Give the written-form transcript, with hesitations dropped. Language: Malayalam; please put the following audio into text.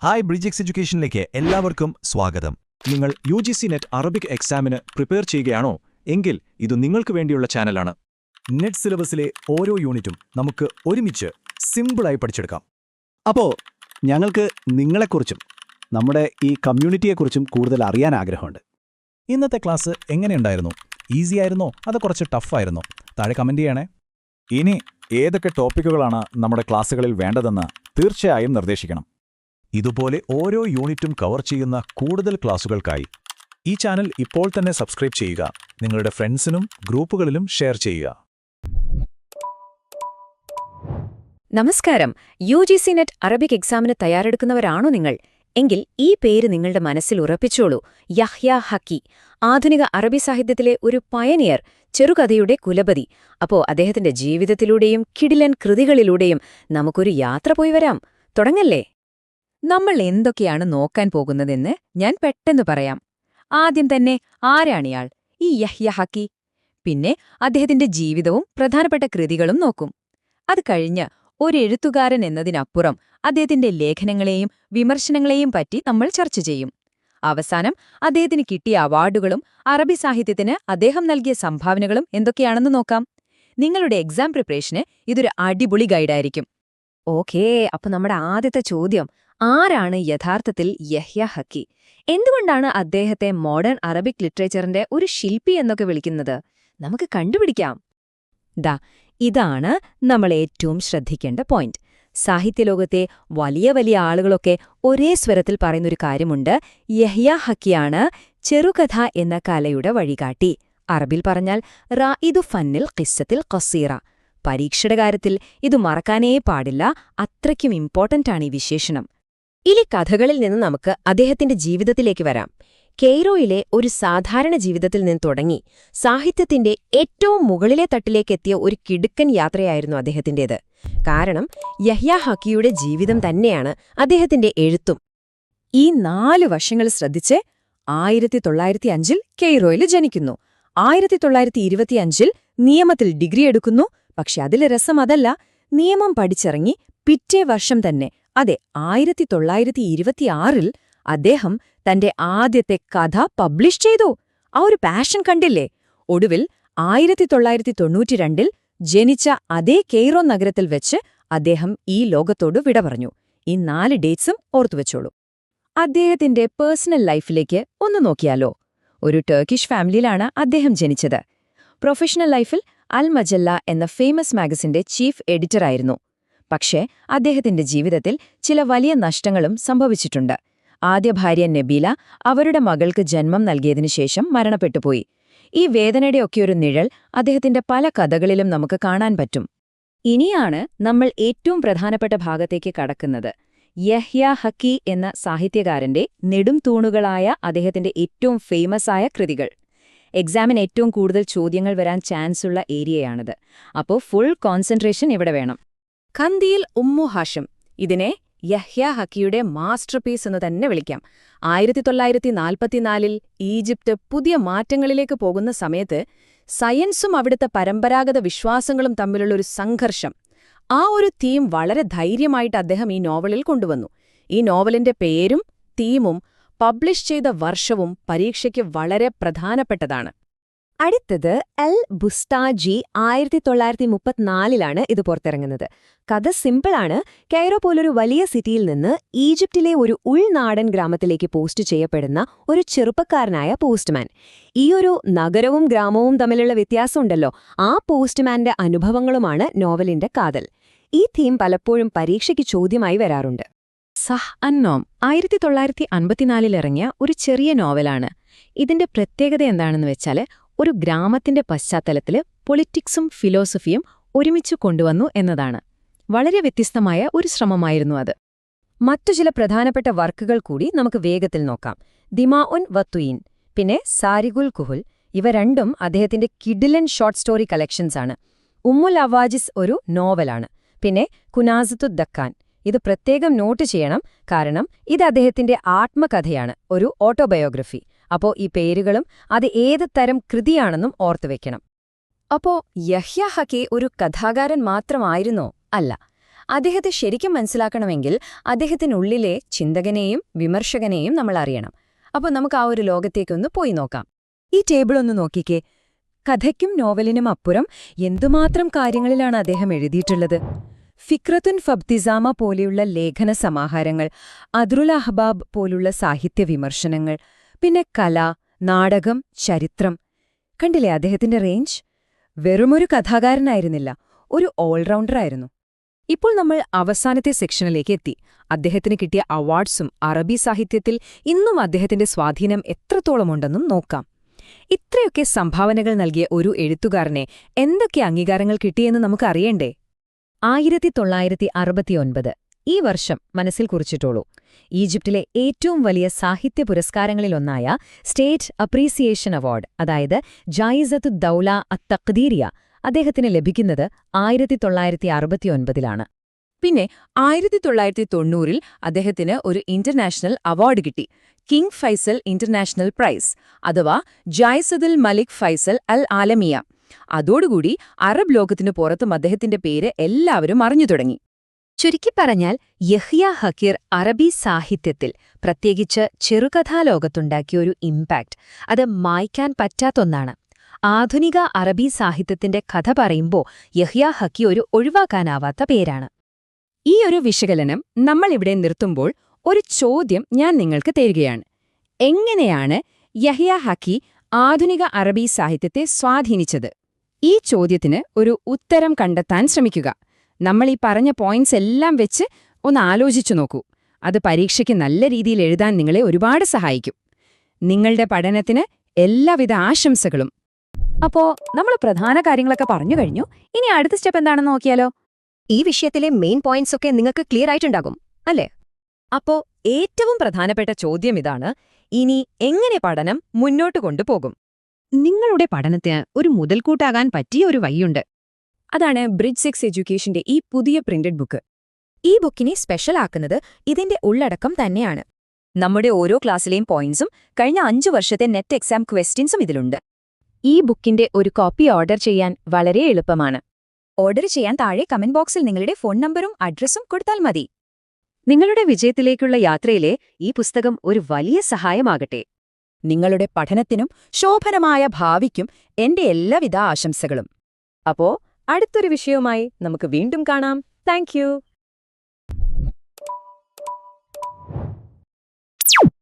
ഹായ് ബ്രിഡ്ജ് എഡ്യൂക്കേഷനിലേക്ക് എല്ലാവർക്കും സ്വാഗതം. നിങ്ങൾ UGC നെറ്റ് അറബിക് എക്സാമിന് പ്രിപ്പയർ ചെയ്യുകയാണോ എങ്കിൽ ഇത് നിങ്ങൾക്ക് വേണ്ടിയുള്ള ചാനലാണ്. നെറ്റ് സിലബസിലെ ഓരോ യൂണിറ്റും നമുക്ക് ഒരുമിച്ച് സിമ്പിളായി പഠിച്ചെടുക്കാം. അപ്പോൾ ഞങ്ങൾക്ക് നിങ്ങളെക്കുറിച്ചും നമ്മുടെ ഈ കമ്മ്യൂണിറ്റിയെക്കുറിച്ചും കൂടുതൽ അറിയാൻ ആഗ്രഹമുണ്ട്. ഇന്നത്തെ ക്ലാസ് എങ്ങനെയുണ്ടായിരുന്നു? ഈസി ആയിരുന്നോ അതോ കുറച്ച് ടഫായിരുന്നോ? താഴെ കമന്റ് ചെയ്യണേ. ഇനി ഏതൊക്കെ ടോപ്പിക്കുകളാണ് നമ്മുടെ ക്ലാസ്സുകളിൽ വേണ്ടതെന്ന് തീർച്ചയായും നിർദ്ദേശിക്കണം. ഇതുപോലെ ഓരോ യൂണിറ്റും കവർ ചെയ്യുന്ന കൂടുതൽ ക്ലാസുകൾക്കായി ഈ ചാനൽ ഇപ്പോൾ തന്നെ സബ്സ്ക്രൈബ് ചെയ്യുക. നിങ്ങളുടെ ഫ്രണ്ട്സിനും ഗ്രൂപ്പുകളിലും ഷെയർ ചെയ്യുക. നമസ്കാരം. UGC നെറ്റ് അറബിക് എക്സാമിന് തയ്യാറെടുക്കുന്നവരാണോ നിങ്ങൾ? എങ്കിൽ ഈ പേര് നിങ്ങളുടെ മനസ്സിൽ ഉറപ്പിച്ചോളൂ. യഹ്യ ഹക്കി, ആധുനിക അറബി സാഹിത്യത്തിലെ ഒരു പയനിയർ, ചെറുകഥയുടെ കുലപതി. അപ്പോ അദ്ദേഹത്തിന്റെ ജീവിതത്തിലൂടെയും കിടിലൻ കൃതികളിലൂടെയും നമുക്കൊരു യാത്ര പോയി വരാം. തുടങ്ങല്ലേ? നമ്മൾ എന്തൊക്കെയാണ് നോക്കാൻ പോകുന്നതെന്ന് ഞാൻ പെട്ടെന്ന് പറയാം. ആദ്യം തന്നെ ആരാണിയാൾ, ഈ യഹ്യ ഹക്കി? പിന്നെ അദ്ദേഹത്തിന്റെ ജീവിതവും പ്രധാനപ്പെട്ട കൃതികളും നോക്കും. അത് കഴിഞ്ഞ് ഒരു എഴുത്തുകാരൻ എന്നതിനപ്പുറം അദ്ദേഹത്തിന്റെ ലേഖനങ്ങളെയും വിമർശനങ്ങളെയും പറ്റി നമ്മൾ ചർച്ച ചെയ്യും. അവസാനം അദ്ദേഹത്തിന് കിട്ടിയ അവാർഡുകളും അറബി സാഹിത്യത്തിന് അദ്ദേഹം നൽകിയ സംഭാവനകളും എന്തൊക്കെയാണെന്ന് നോക്കാം. നിങ്ങളുടെ എക്സാം പ്രിപ്പറേഷന് ഇതൊരു അടിപൊളി ഗൈഡായിരിക്കും. ഓക്കേ, അപ്പൊ നമ്മുടെ ആദ്യത്തെ ചോദ്യം, ആരാണ് യഥാർത്ഥത്തിൽ യഹ്യ ഹക്കി? എന്തുകൊണ്ടാണ് അദ്ദേഹത്തെ മോഡേൺ അറബിക് ലിറ്ററേച്ചറിന്റെ ഒരു ശില്പി എന്നൊക്കെ വിളിക്കുന്നത്? നമുക്ക് കണ്ടുപിടിക്കാം. ഇതാണ് നമ്മൾ ഏറ്റവും ശ്രദ്ധിക്കേണ്ട പോയിന്റ്. സാഹിത്യലോകത്തെ വലിയ വലിയ ആളുകളൊക്കെ ഒരേ സ്വരത്തിൽ പറയുന്നൊരു കാര്യമുണ്ട്: യഹ്യ ഹക്കിയാണ് ചെറുകഥ എന്ന കലയുടെ വഴികാട്ടി. അറബിൽ പറഞ്ഞാൽ റായിദു ഫന്നിൽ ഖിസ്സത്തിൽ ഖസീറ. പരീക്ഷയുടെ കാര്യത്തിൽ ഇത് മറക്കാനേ പാടില്ല, അത്രയ്ക്കും ഇമ്പോർട്ടന്റാണ് ഈ വിശേഷണം. ഇനി കഥകളിൽ നിന്ന് നമുക്ക് അദ്ദേഹത്തിന്റെ ജീവിതത്തിലേക്ക് വരാം. കെയ്റോയിലെ ഒരു സാധാരണ ജീവിതത്തിൽ നിന്ന് തുടങ്ങി സാഹിത്യത്തിന്റെ ഏറ്റവും മുകളിലെ തട്ടിലേക്കെത്തിയ ഒരു കിടുക്കൻ യാത്രയായിരുന്നു അദ്ദേഹത്തിന്റേത്. കാരണം യഹ്യ ഹക്കിയുടെ ജീവിതം തന്നെയാണ് അദ്ദേഹത്തിന്റെ എഴുത്തും. ഈ 4 വർഷങ്ങൾ ശ്രദ്ധിച്ച് 1905 കെയ്റോയിൽ ജനിക്കുന്നു. 1925 നിയമത്തിൽ ഡിഗ്രി എടുക്കുന്നു. പക്ഷെ അതിലെ രസം അതല്ല. നിയമം പഠിച്ചിറങ്ങി പിറ്റേ വർഷം തന്നെ, അതെ 1926 അദ്ദേഹം തന്റെ ആദ്യത്തെ കഥ പബ്ലിഷ് ചെയ്തു. ആ ഒരു പാഷൻ കണ്ടില്ലേ? ഒടുവിൽ 1992 ജനിച്ച അതേ കെയ്റോ നഗരത്തിൽ വെച്ച് അദ്ദേഹം ഈ ലോകത്തോട് വിട പറഞ്ഞു. ഈ 4 ഡേറ്റ്സും ഓർത്തുവെച്ചോളൂ. അദ്ദേഹത്തിന്റെ പേഴ്സണൽ ലൈഫിലേക്ക് ഒന്ന് നോക്കിയാലോ? ഒരു ടർക്കിഷ് ഫാമിലിയിലാണ് അദ്ദേഹം ജനിച്ചത്. പ്രൊഫഷണൽ ലൈഫിൽ അൽ മജല്ല എന്ന ഫേമസ് മാഗസിന്റെ ചീഫ് എഡിറ്ററായിരുന്നു. പക്ഷേ അദ്ദേഹത്തിന്റെ ജീവിതത്തിൽ ചില വലിയ നഷ്ടങ്ങളും സംഭവിച്ചിട്ടുണ്ട്. ആദ്യ ഭാര്യ നബീല അവരുടെ മകൾക്ക് ജന്മം നൽകിയതിനു ശേഷം മരണപ്പെട്ടുപോയി. ഈ വേദനയുടെയൊക്കെ ഒരു നിഴൽ അദ്ദേഹത്തിന്റെ പല കഥകളിലും നമുക്ക് കാണാൻ പറ്റും. ഇനിയാണ് നമ്മൾ ഏറ്റവും പ്രധാനപ്പെട്ട ഭാഗത്തേക്ക് കടക്കുന്നത്. യഹ്യ ഹക്കി എന്ന സാഹിത്യകാരന്റെ നെടും തൂണുകളായ അദ്ദേഹത്തിന്റെ ഏറ്റവും ഫേമസായ കൃതികൾ. എക്സാമിന് ഏറ്റവും കൂടുതൽ ചോദ്യങ്ങൾ വരാൻ ചാൻസുള്ള ഏരിയയാണിത്. അപ്പോൾ ഫുൾ കോൺസെൻട്രേഷൻ ഇവിടെ വേണം. ഖന്ദിയിൽ ഉമ്മു ഹാഷിം, ഇതിനെ യഹ്യ ഹക്കിയുടെ മാസ്റ്റർപീസ് എന്ന് തന്നെ വിളിക്കാം. 1944 ഈജിപ്ത് പുതിയ മാറ്റങ്ങളിലേക്ക് പോകുന്ന സമയത്ത് സയൻസും അവിടുത്തെ പരമ്പരാഗത വിശ്വാസങ്ങളും തമ്മിലുള്ള ഒരു സംഘർഷം, ആ ഒരു തീം വളരെ ധൈര്യമായിട്ട് അദ്ദേഹം ഈ നോവലിൽ കൊണ്ടുവന്നു. ഈ നോവലിന്റെ പേരും തീമും പബ്ലിഷ് ചെയ്ത വർഷവും പരീക്ഷയ്ക്ക് വളരെ പ്രധാനപ്പെട്ടതാണ്. അടുത്തത് അൽ ബുസ്താജി. 1934 ഇത് പുറത്തിറങ്ങുന്നത്. കഥ സിമ്പിളാണ്. കൈറോ പോലൊരു വലിയ സിറ്റിയിൽ നിന്ന് ഈജിപ്തിലെ ഒരു ഉൾനാടൻ ഗ്രാമത്തിലേക്ക് പോസ്റ്റ് ചെയ്യപ്പെടുന്ന ഒരു ചെറുപ്പക്കാരനായ പോസ്റ്റ്മാൻ. ഈ ഒരു നഗരവും ഗ്രാമവും തമ്മിലുള്ള വ്യത്യാസമുണ്ടല്ലോ, ആ പോസ്റ്റ്മാന്റെ അനുഭവങ്ങളുമാണ് നോവലിന്റെ കാതൽ. ഈ തീം പലപ്പോഴും പരീക്ഷയ്ക്ക് ചോദ്യമായി വരാറുണ്ട്. സഹ് അന്നോം 1954 ഇറങ്ങിയ ഒരു ചെറിയ നോവലാണ്. ഇതിന്റെ പ്രത്യേകത എന്താണെന്ന് വെച്ചാൽ, ഒരു ഗ്രാമത്തിന്റെ പശ്ചാത്തലത്തില് പൊളിറ്റിക്സും ഫിലോസഫിയും ഒരുമിച്ചു കൊണ്ടുവന്നു എന്നതാണ്. വളരെ വ്യത്യസ്തമായ ഒരു ശ്രമമായിരുന്നു അത്. മറ്റു ചില പ്രധാനപ്പെട്ട വർക്കുകൾ കൂടി നമുക്ക് വേഗത്തിൽ നോക്കാം. ദിമാഉൻ വത്തുയിൻ, പിന്നെ സാരിഗുൽ കുഹുൽ. ഇവ രണ്ടും അദ്ദേഹത്തിന്റെ കിഡിലൻ ഷോർട്ട് സ്റ്റോറി കളക്ഷൻസാണ്. ഉമ്മുൽ അവാജിസ് ഒരു നോവലാണ്. പിന്നെ കുനാസത്തു ദക്കാൻ, ഇത് പ്രത്യേകം നോട്ട് ചെയ്യണം, കാരണം ഇത് അദ്ദേഹത്തിന്റെ ആത്മകഥയാണ്, ഒരു ഓട്ടോബയോഗ്രഫി. അപ്പോ ഈ പേരുകളും അത് ഏത് തരം കൃതിയാണെന്നും ഓർത്തുവെക്കണം. അപ്പോ യഹ്യ ഹക്കി ഒരു കഥാകാരൻ മാത്രമായിരുന്നോ? അല്ല. അദ്ദേഹത്തെ ശരിക്കും മനസ്സിലാക്കണമെങ്കിൽ അദ്ദേഹത്തിനുള്ളിലെ ചിന്തകനെയും വിമർശകനെയും നമ്മൾ അറിയണം. അപ്പോൾ നമുക്ക് ആ ഒരു ലോകത്തേക്കൊന്ന് പോയി നോക്കാം. ഈ ടേബിൾ ഒന്ന് നോക്കിക്കേ. കഥയ്ക്കും നോവലിനും അപ്പുറം എന്തുമാത്രം കാര്യങ്ങളിലാണ് അദ്ദേഹം എഴുതിയിട്ടുള്ളത്. ഫിക്രത്തുൻ ഫബ്തിസാമ പോലെയുള്ള ലേഖന സമാഹാരങ്ങൾ, അദ്രുൽ അഹ്ബാബ് പോലുള്ള സാഹിത്യ വിമർശനങ്ങൾ, പിന്നെ കല, നാടകം, ചരിത്രം. കണ്ടില്ലേ അദ്ദേഹത്തിന്റെ റേഞ്ച്? വെറുമൊരു കഥാകാരനായിരുന്നില്ല, ഒരു ഓൾറൗണ്ടറായിരുന്നു. ഇപ്പോൾ നമ്മൾ അവസാനത്തെ സെക്ഷനിലേക്ക് എത്തി. അദ്ദേഹത്തിന് കിട്ടിയ അവാർഡ്സും അറബി സാഹിത്യത്തിൽ ഇന്നും അദ്ദേഹത്തിന്റെ സ്വാധീനം എത്രത്തോളമുണ്ടെന്നും നോക്കാം. ഇത്രയൊക്കെ സംഭാവനകൾ നൽകിയ ഒരു എഴുത്തുകാരനെ എന്തൊക്കെ അംഗീകാരങ്ങൾ കിട്ടിയെന്ന് നമുക്കറിയണ്ടേ? 1969 ഈ വർഷം മനസ്സിൽ കുറിച്ചിട്ടോളൂ. ഈജിപ്തിലെ ഏറ്റവും വലിയ സാഹിത്യ പുരസ്കാരങ്ങളിലൊന്നായ സ്റ്റേറ്റ് അപ്രീസിയേഷൻ അവാർഡ്, അതായത് ജായിസത്തു ദൗല അത്തഖ്ദീരിയ, അദ്ദേഹത്തിന് ലഭിക്കുന്നത് 1969-ലാണ്. പിന്നെ 1990-ൽ അദ്ദേഹത്തിന് ഒരു ഇന്റർനാഷണൽ അവാർഡ് കിട്ടി, കിങ് ഫൈസൽ ഇന്റർനാഷണൽ പ്രൈസ്, അഥവാ ജായിസത്തുൽ മലിക് ഫൈസൽ അൽ ആലമിയ. അതോടുകൂടി അറബ് ലോകത്തിനു പുറത്തും അദ്ദേഹത്തിന്റെ പേര് എല്ലാവരും അറിഞ്ഞു തുടങ്ങി. ചുരുക്കി പറഞ്ഞാൽ യഹ്യ ഹക്കീർ അറബി സാഹിത്യത്തിൽ, പ്രത്യേകിച്ച് ചെറുകഥാലോകത്തുണ്ടാക്കിയ ഒരു ഇമ്പാക്റ്റ് അത് മായ്ക്കാൻ പറ്റാത്തൊന്നാണ്. ആധുനിക അറബി സാഹിത്യത്തിന്റെ കഥ പറയുമ്പോൾ യഹ്യ ഹക്കി ഒരു ഒഴിവാക്കാനാവാത്ത പേരാണ്. ഈ ഒരു വിശകലനം നമ്മളിവിടെ നിർത്തുമ്പോൾ ഒരു ചോദ്യം ഞാൻ നിങ്ങൾക്ക് തരികയാണ്. എങ്ങനെയാണ് യഹ്യ ഹക്കി ആധുനിക അറബി സാഹിത്യത്തെ സ്വാധീനിച്ചത്? ഈ ചോദ്യത്തിന് ഒരു ഉത്തരം കണ്ടെത്താൻ ശ്രമിക്കുക. നമ്മൾ ഈ പറഞ്ഞ പോയിന്റ്സ് എല്ലാം വെച്ച് ഒന്ന് ആലോചിച്ചു നോക്കൂ. അത് പരീക്ഷയ്ക്ക് നല്ല രീതിയിൽ എഴുതാൻ നിങ്ങളെ ഒരുപാട് സഹായിക്കും. നിങ്ങളുടെ പഠനത്തിന് എല്ലാവിധ ആശംസകളും. അപ്പോ നമ്മൾ പ്രധാന കാര്യങ്ങളൊക്കെ പറഞ്ഞു കഴിഞ്ഞു. ഇനി അടുത്ത സ്റ്റെപ്പ് എന്താണെന്ന് നോക്കിയാലോ? ഈ വിഷയത്തിലെ മെയിൻ പോയിന്റ്സ് ഒക്കെ നിങ്ങൾക്ക് ക്ലിയർ ആയിട്ടുണ്ടാകും, അല്ലേ? അപ്പോ ഏറ്റവും പ്രധാനപ്പെട്ട ചോദ്യം ഇതാണ്: ഇനി എങ്ങനെ പഠനം മുന്നോട്ട് കൊണ്ടുപോകും? നിങ്ങളുടെ പഠനത്തിന് ഒരു മുതൽക്കൂട്ടാകാൻ പറ്റിയ ഒരു വഴിയുണ്ട്. അതാണ് ബ്രിഡ്ജ് 6 എഡ്യൂക്കേഷന്റെ ഈ പുതിയ പ്രിന്റഡ് ബുക്ക്. ഈ ബുക്കിനെ സ്പെഷ്യൽ ആക്കുന്നത് ഇതിന്റെ ഉള്ളടക്കം തന്നെയാണ്. നമ്മുടെ ഓരോ ക്ലാസ്സിലെയും പോയിന്റ്സും കഴിഞ്ഞ 5 വർഷത്തെ നെറ്റ് എക്സാം ക്വസ്റ്റ്യൻസും ഇതിലുണ്ട്. ഈ ബുക്കിന്റെ ഒരു കോപ്പി ഓർഡർ ചെയ്യാൻ വളരെ എളുപ്പമാണ്. ഓർഡർ ചെയ്യാൻ താഴെ കമന്റ് ബോക്സിൽ നിങ്ങളുടെ ഫോൺ നമ്പറും അഡ്രസ്സും കൊടുത്താൽ മതി. നിങ്ങളുടെ വിജയത്തിലേക്കുള്ള യാത്രയിലെ ഈ പുസ്തകം ഒരു വലിയ സഹായമാകട്ടെ. നിങ്ങളുടെ പഠനത്തിനും ശോഭനമായ ഭാവിക്കും എന്റെ എല്ലാവിധ ആശംസകളും. അപ്പോ അടുത്തൊരു വിഷയവുമായി നമുക്ക് വീണ്ടും കാണാം. Thank you.